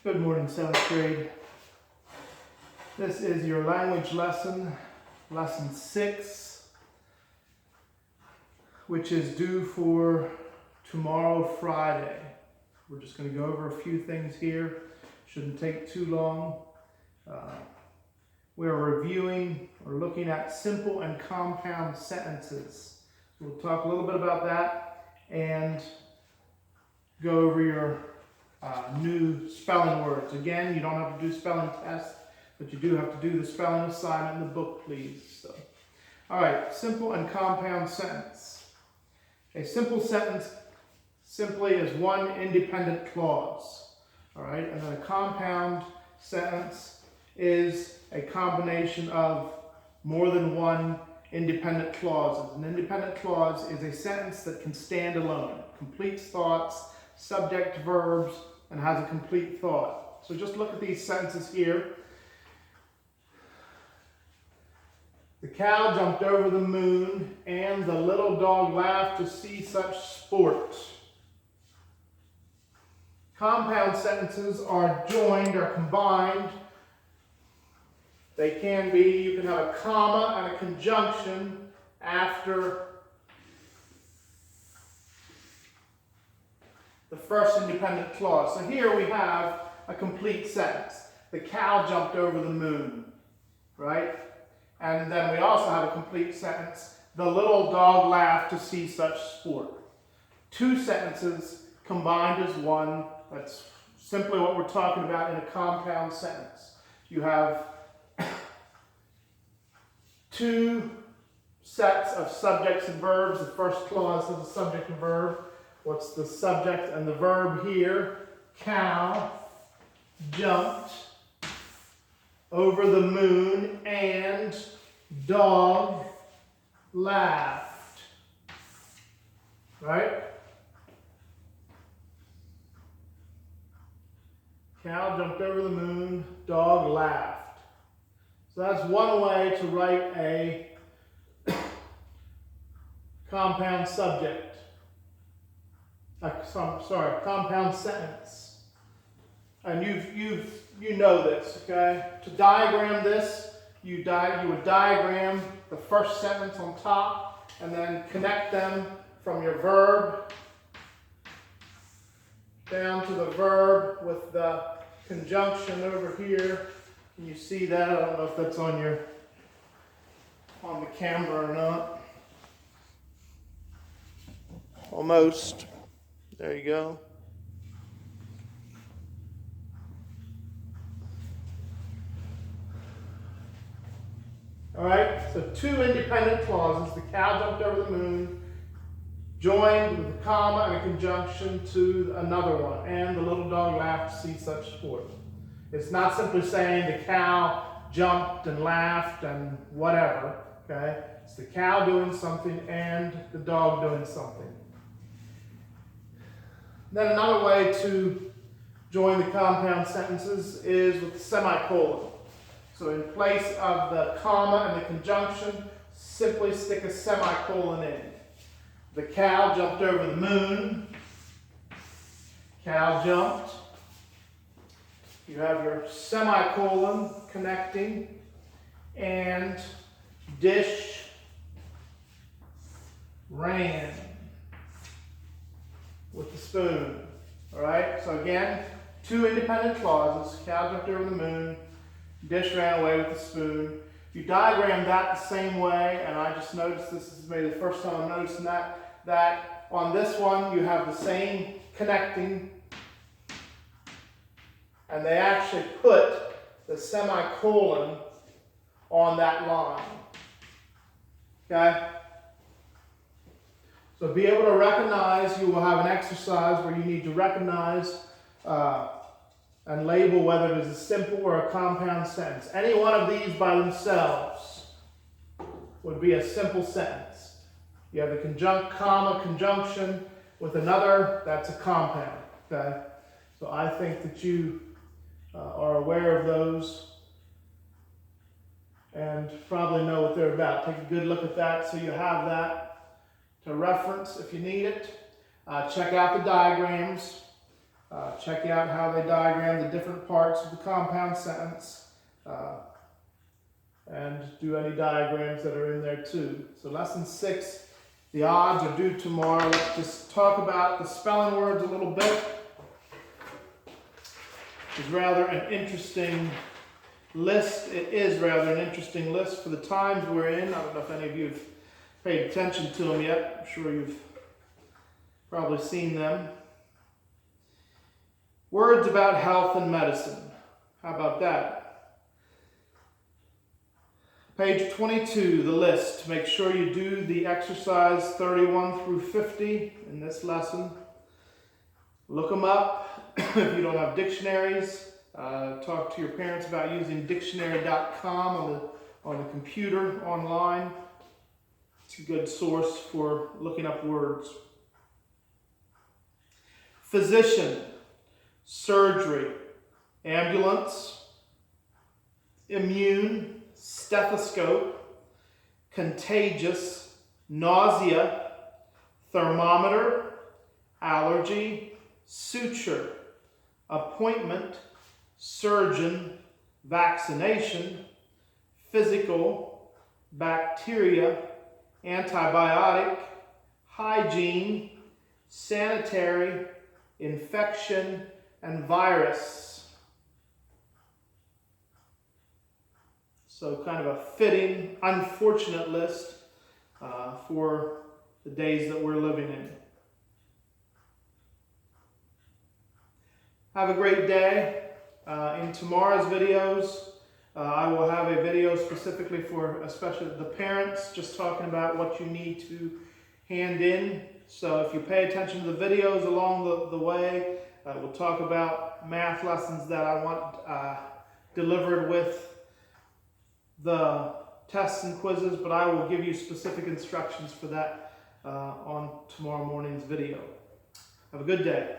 Good morning, 7th grade. This is your language lesson, lesson 6, which is due for tomorrow, Friday. We're just going to go over a few things here. Shouldn't take too long. We're reviewing or looking at simple and compound sentences. So we'll talk a little bit about that and go over your new spelling words. Again, you don't have to do spelling tests, but you do have to do the spelling assignment in the book, please. So, all right, simple and compound sentence. A simple sentence simply is one independent clause. All right, and then a compound sentence is a combination of more than one independent clauses. An independent clause is a sentence that can stand alone, completes thoughts, subject, verbs, and has a complete thought. So just look at these sentences here. The cow jumped over the moon, and the little dog laughed to see such sport. Compound sentences are joined or combined. They can be, you can have a comma and a conjunction after the first independent clause. So here we have a complete sentence. The cow jumped over the moon, right? And then we also have a complete sentence. The little dog laughed to see such sport. Two sentences combined as one. That's simply what we're talking about in a compound sentence. You have two sets of subjects and verbs. The first clause is a subject and verb. What's the subject and the verb here? Cow jumped over the moon and dog laughed. Right? Cow jumped over the moon, dog laughed. So that's one way to write a compound subject. Compound sentence. And you know this, okay? To diagram this, you would diagram the first sentence on top and then connect them from your verb down to the verb with the conjunction over here. Can you see that? I don't know if that's on the camera or not. Almost. There you go. All right, so two independent clauses. The cow jumped over the moon, joined with a comma and a conjunction to another one. And the little dog laughed to see such sport. It's not simply saying the cow jumped and laughed and whatever. Okay, it's the cow doing something and the dog doing something. Then another way to join the compound sentences is with the semicolon. So in place of the comma and the conjunction, simply stick a semicolon in. The cow jumped over the moon. Cow jumped. You have your semicolon connecting. And dish ran with the spoon. All right, so again, two independent clauses. Cow jumped over the moon, dish ran away with the spoon. You diagram that the same way, and I just noticed this is maybe the first time I'm noticing that on this one you have the same connecting, and they actually put the semicolon on that line. Okay? So be able to recognize, you will have an exercise where you need to recognize and label whether it is a simple or a compound sentence. Any one of these by themselves would be a simple sentence. You have the comma conjunction with another, that's a compound. Okay? So I think that you are aware of those and probably know what they're about. Take a good look at that so you have that to reference if you need it. Check out the diagrams. Check out how they diagram the different parts of the compound sentence, and do any diagrams that are in there too. So lesson 6, the odds are due tomorrow. Let's just talk about the spelling words a little bit. It's rather an interesting list. It is rather an interesting list for the times we're in. I don't know if any of you have paid attention to them yet. I'm sure you've probably seen them. Words about health and medicine. How about that? Page 22, the list. Make sure you do the exercise 31 through 50 in this lesson. Look them up. If you don't have dictionaries, talk to your parents about using dictionary.com on the computer online. It's a good source for looking up words. Physician, surgery, ambulance, immune, stethoscope, contagious, nausea, thermometer, allergy, suture, appointment, surgeon, vaccination, physical, bacteria, antibiotic, hygiene, sanitary, infection, and virus. So kind of a fitting, unfortunate list for the days that we're living in. Have a great day. In tomorrow's videos, I will have a video specifically for especially the parents, just talking about what you need to hand in. So if you pay attention to the videos along the way, we'll talk about math lessons that I want delivered with the tests and quizzes, but I will give you specific instructions for that on tomorrow morning's video. Have a good day.